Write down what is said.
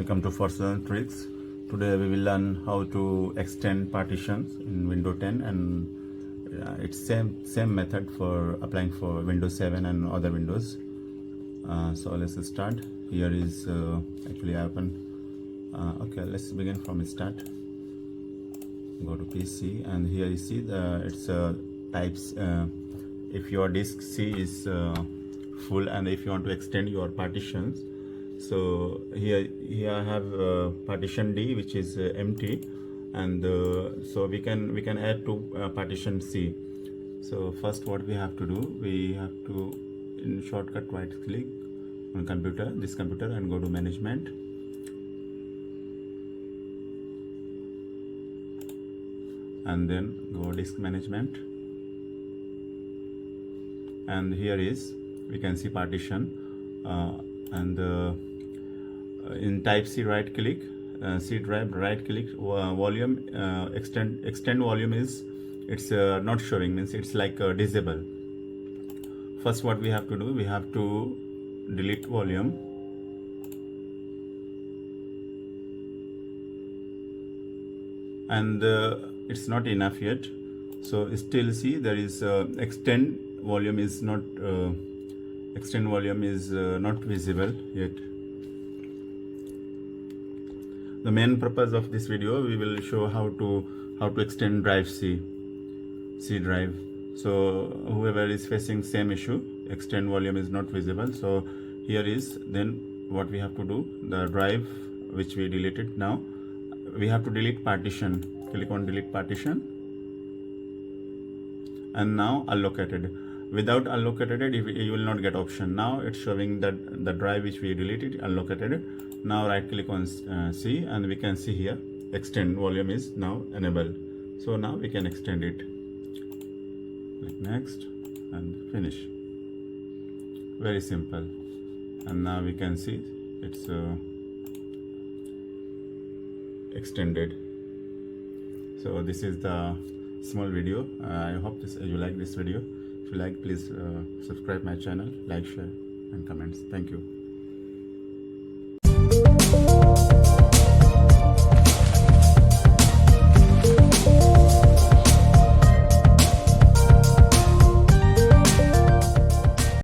Welcome to Forces and Tricks. Today we will learn how to extend partitions in Windows 10, and it's same method for applying for Windows 7 and other Windows. So let's start. Here is actually I open. Okay, let's begin from start. Go to PC, and here you see it's types. If your disk C is full, and if you want to extend your partitions, so here I have partition D, which is empty, and so we can add to partition C. So first what we have to do, we have to in shortcut right click on this computer, and go to management, and then go disk management, and here is we can see partition, and in type C right click, C drive right click, volume, extend volume is it's not showing, means it's like disable. First what we have to do, we have to delete volume, and it's not enough yet, so still see there is extend volume is not visible yet. The main purpose of this video, we will show how to extend drive C drive. So whoever is facing same issue, extend volume is not visible, so here is then what we have to do, the drive which we deleted, now we have to delete partition. Click on delete partition, and now allocated. Without allocated, you will not get option. Now it's showing that the drive which we deleted allocated. Now right click on C, and we can see here extend volume is now enabled. So now we can extend it. Click next and finish. Very simple. And now we can see it's extended. So this is the small video. I hope you like this video. If you like, please subscribe my channel, like, share and comments. Thank you.